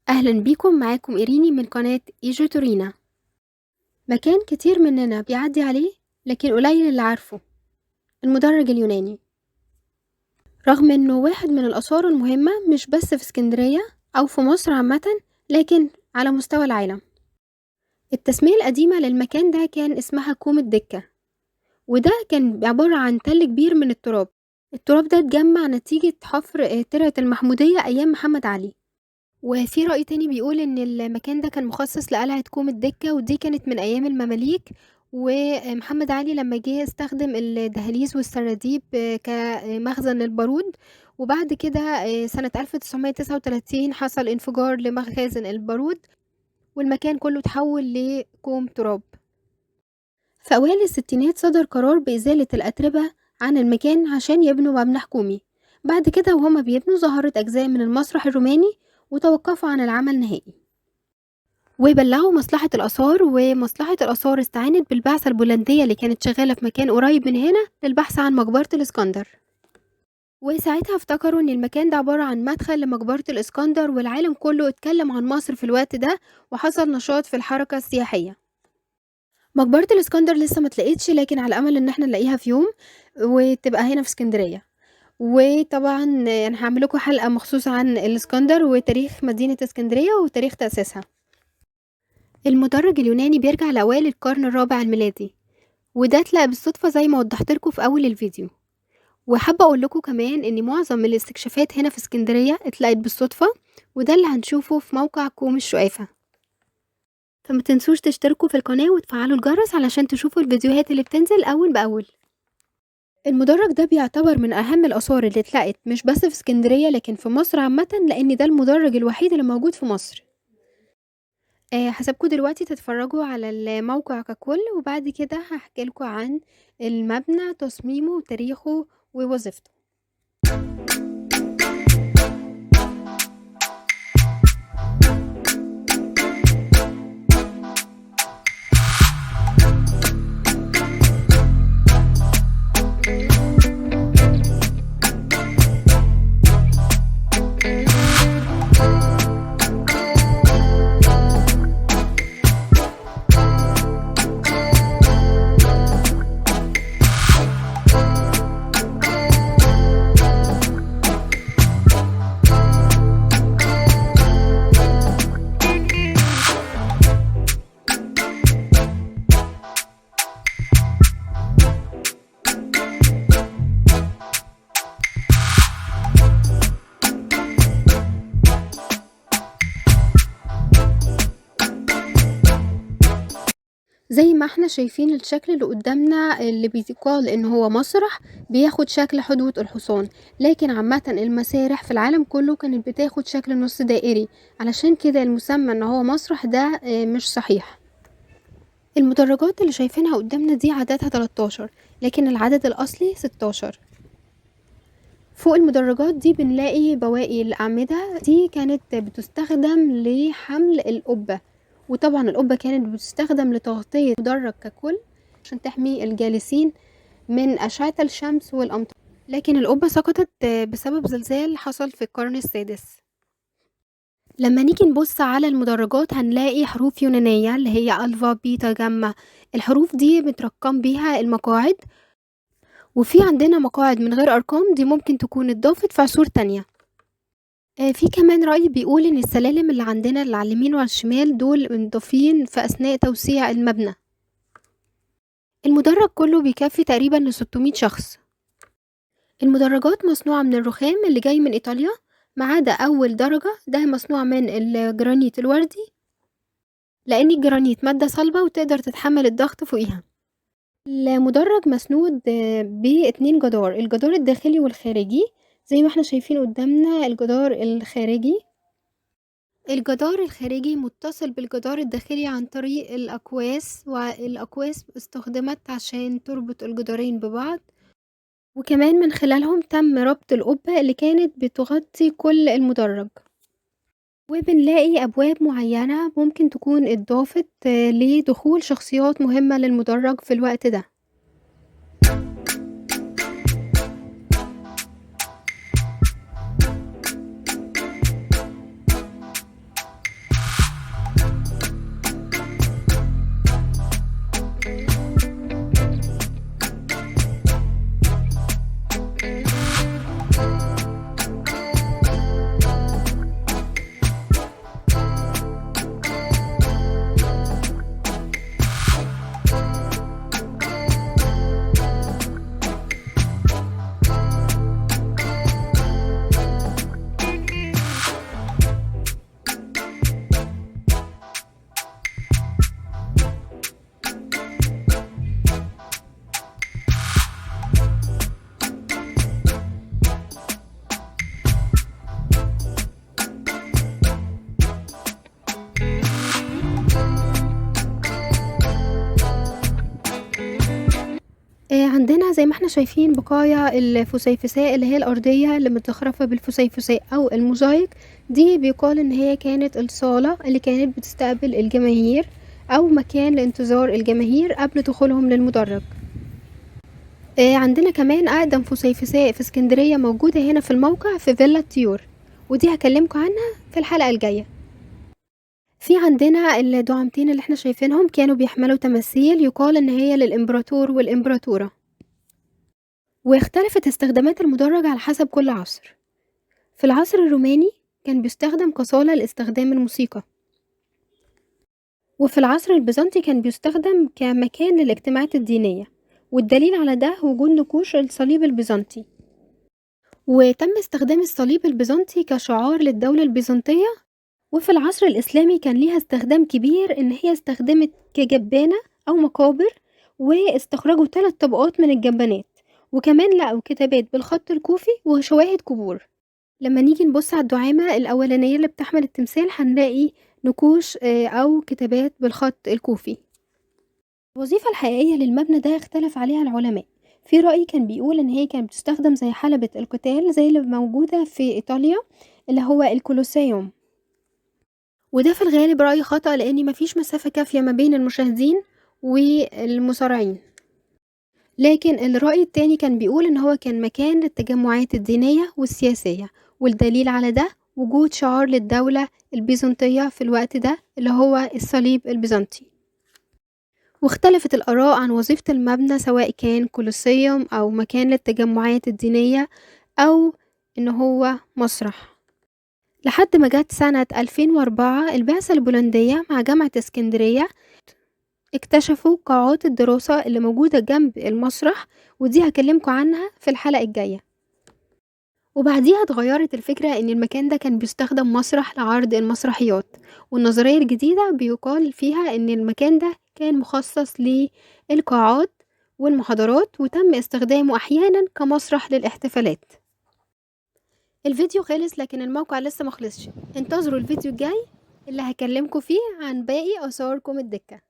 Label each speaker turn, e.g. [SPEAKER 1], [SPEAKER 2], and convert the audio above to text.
[SPEAKER 1] أهلا بيكم، معاكم إيريني من قناة إيجيتورينا. مكان كتير مننا بيعدي عليه لكن قليل اللي عارفه، المدرج اليوناني. رغم إنه واحد من الآثار المهمة مش بس في اسكندرية أو في مصر عامة، لكن على مستوى العالم. التسمية القديمة للمكان ده كان اسمها كوم الدكة، وده كان عبارة عن تل كبير من التراب ده اتجمع نتيجة حفر ترعة المحمودية أيام محمد علي. وفي رأي تاني بيقول إن المكان ده كان مخصص لقلعة كوم الدكة، ودي كانت من أيام المماليك، ومحمد علي لما جه استخدم الدهاليز والسراديب كمخزن للبارود. وبعد كده سنة 1939 حصل انفجار لمخازن البارود، والمكان كله تحول لكوم تراب. في أوائل الستينات صدر قرار بإزالة الأتربة عن المكان عشان يبنوا مبنى حكومي. بعد كده وهما بيبنوا ظهرت أجزاء من المسرح الروماني وتوقفوا عن العمل نهائي، وبلغوا مصلحة الآثار، ومصلحة الآثار استعانت بالبعثة البولندية اللي كانت شغالة في مكان قريب من هنا للبحث عن مقبرة الإسكندر. وساعتها افتكروا ان المكان ده عبارة عن مدخل لمقبرة الإسكندر، والعالم كله اتكلم عن مصر في الوقت ده، وحصل نشاط في الحركة السياحية. مقبرة الإسكندر لسه ما تلاقيتش، لكن على أمل ان احنا نلاقيها في يوم وتبقى هنا في اسكندرية. وطبعا انا هعمل لكم حلقة مخصوص عن الإسكندر وتاريخ مدينة اسكندرية وتاريخ تأسيسها. المدرج اليوناني بيرجع لأوائل القرن الرابع الميلادي، وده اتلقى بالصدفة زي ما وضحت لكم في أول الفيديو. وحابة أقول لكم كمان إن معظم الاستكشافات هنا في اسكندرية اتلقت بالصدفة، وده اللي هنشوفه في موقع كوم الشقافة. فما تنسوش تشتركوا في القناة وتفعلوا الجرس علشان تشوفوا الفيديوهات اللي بتنزل أول بأول. المدرج ده بيعتبر من أهم الآثار اللي اتلقت مش بس في اسكندرية لكن في مصر عامة، لأن ده المدرج الوحيد اللي موجود في مصر. هسيبكم دلوقتي تتفرجوا على الموقع ككل، وبعد كده هحكي لكم عن المبنى، تصميمه وتاريخه ووظيفته. زي ما احنا شايفين الشكل اللي قدامنا اللي بيقال ان هو مسرح بياخد شكل حدوة الحصان، لكن عامة المسارح في العالم كله كانت بتاخد شكل نص دائري، علشان كده المسمى ان هو مسرح ده مش صحيح. المدرجات اللي شايفينها قدامنا دي عددها 13، لكن العدد الاصلي 16. فوق المدرجات دي بنلاقي بواقي الأعمدة، دي كانت بتستخدم لحمل القبة، وطبعا القبة كانت بتستخدم لتغطية المدرج ككل عشان تحمي الجالسين من أشعة الشمس والأمطار، لكن القبة سقطت بسبب زلزال حصل في القرن السادس. لما نيجي نبص على المدرجات هنلاقي حروف يونانية اللي هي ألفا بيتا جاما، الحروف دي بترقم بيها المقاعد، وفي عندنا مقاعد من غير أرقام، دي ممكن تكون اتضافت في عصور تانية. في كمان رأي بيقول إن السلالم اللي عندنا اللي على اليمين وعلى الشمال دول مضافين في أثناء توسيع المبنى. المدرج كله بيكفي تقريبا ل600 شخص. المدرجات مصنوعة من الرخام اللي جاي من إيطاليا، ما عدا أول درجة ده مصنوع من الجرانيت الوردي، لأن الجرانيت مادة صلبة وتقدر تتحمل الضغط فوقيها. المدرج مسنود ب2 جدار، الجدار الداخلي والخارجي زي ما احنا شايفين قدامنا. الجدار الخارجي متصل بالجدار الداخلي عن طريق الأكواس، والأكواس استخدمت عشان تربط الجدارين ببعض، وكمان من خلالهم تم ربط القبة اللي كانت بتغطي كل المدرج. وبنلاقي أبواب معينة ممكن تكون اتضافت لدخول شخصيات مهمة للمدرج في الوقت ده. عندنا زي ما احنا شايفين بقايا الفسيفساء اللي هي الأرضية اللي متزخرفة بالفسيفساء أو الموزايك. دي بيقال إن هي كانت الصالة اللي كانت بتستقبل الجماهير أو مكان لانتظار الجماهير قبل دخولهم للمدرج. عندنا كمان أقدم فسيفساء في اسكندرية موجودة هنا في الموقع في فيلا الطيور، ودي هكلمكم عنها في الحلقة الجاية. في عندنا الدعامتين اللي احنا شايفينهم كانوا بيحملوا تماثيل يقال ان هي للإمبراطور والإمبراطورة، واختلفت استخدامات المدرج على حسب كل عصر. في العصر الروماني كان بيستخدم كصالة لاستخدام الموسيقى، وفي العصر البيزنطي كان بيستخدم كمكان للاجتماعات الدينية، والدليل على ده وجود نقوش الصليب البيزنطي. وتم استخدام الصليب البيزنطي كشعار للدولة البيزنطية. وفي العصر الإسلامي كان ليها استخدام كبير إن هي استخدمت كجبانة أو مقابر، واستخرجوا 3 طبقات من الجبانات، وكمان لقوا كتابات بالخط الكوفي وشواهد قبور. لما نيجي نبص على الدعامة الأولانية اللي بتحمل التمثال هنلاقي نقوش أو كتابات بالخط الكوفي. الوظيفة الحقيقية للمبنى ده اختلف عليها العلماء. في رأي كان بيقول إن هي كانت بتستخدم زي حلبة القتال زي اللي موجودة في إيطاليا اللي هو الكولوسيوم، وده في الغالب رأي خطأ لأن مفيش مسافة كافية ما بين المشاهدين والمصارعين. لكن الرأي التاني كان بيقول إن هو كان مكان للتجمعات الدينية والسياسية، والدليل على ده وجود شعار للدولة البيزنطية في الوقت ده اللي هو الصليب البيزنطي. واختلفت الآراء عن وظيفة المبنى سواء كان كولوسيوم أو مكان للتجمعات الدينية أو إن هو مسرح، لحد ما جت سنة 2004 البعثة البولندية مع جامعة اسكندرية اكتشفوا قاعات الدراسة اللي موجودة جنب المسرح، ودي هكلمكم عنها في الحلقة الجاية. وبعديها اتغيرت الفكرة ان المكان ده كان بيستخدم مسرح لعرض المسرحيات، والنظرية الجديدة بيقال فيها ان المكان ده كان مخصص للقاعات والمحاضرات، وتم استخدامه احيانا كمسرح للاحتفالات. الفيديو خلص لكن الموقع لسه مخلصش، انتظروا الفيديو الجاي اللي هكلمكم فيه عن باقي آثار كوم الدكة.